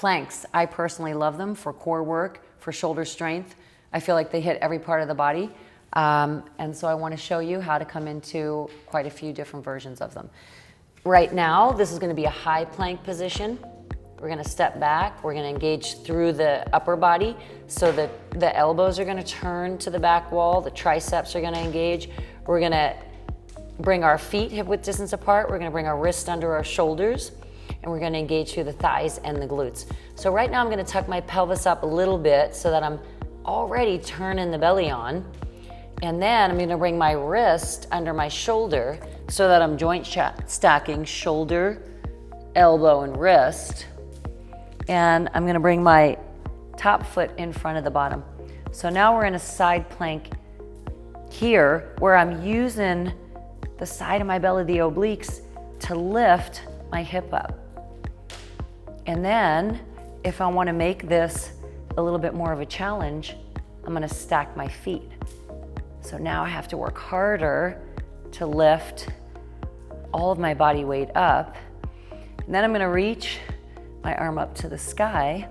Planks, I personally love them for core work, for shoulder strength. I feel like they hit every part of the body. And so I want to show you how to come into quite a few different versions of them. Right now, this is going to be a high plank position. We're going to step back. We're going to engage through the upper body so that the elbows are going to turn to the back wall. The triceps are going to engage. We're going to bring our feet hip-width distance apart. We're going to bring our wrists under our shoulders. And we're going to engage through the thighs and the glutes. So right now I'm going to tuck my pelvis up a little bit so that I'm already turning the belly on. And then I'm going to bring my wrist under my shoulder so that I'm joint stacking shoulder, elbow, and wrist. And I'm going to bring my top foot in front of the bottom. So now we're in a side plank here where I'm using the side of my belly, the obliques, to lift my hip up. And then if I want to make this a little bit more of a challenge, I'm going to stack my feet. So now I have to work harder to lift all of my body weight up. And then I'm going to reach my arm up to the sky.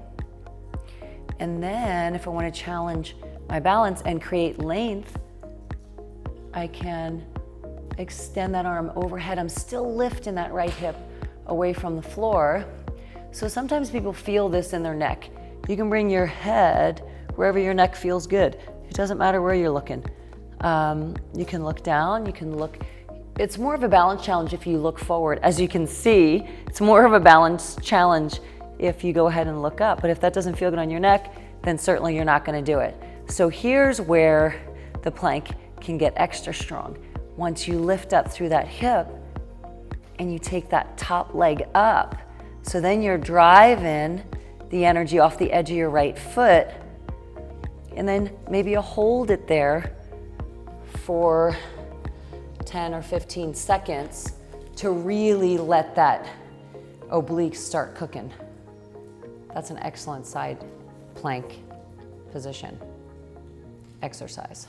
And then if I want to challenge my balance and create length, I can extend that arm overhead. I'm still lifting that right hip away from the floor. So sometimes people feel this in their neck. You can bring your head wherever your neck feels good. It doesn't matter where you're looking. You can look down, you can look. It's more of a balance challenge if you look forward. As you can see, it's more of a balance challenge if you go ahead and look up. But if that doesn't feel good on your neck, then certainly you're not going to do it. So here's where the plank can get extra strong. Once you lift up through that hip and you take that top leg up, so then you're driving the energy off the edge of your right foot, and then maybe you hold it there for 10 or 15 seconds to really let that oblique start cooking. That's an excellent side plank position exercise.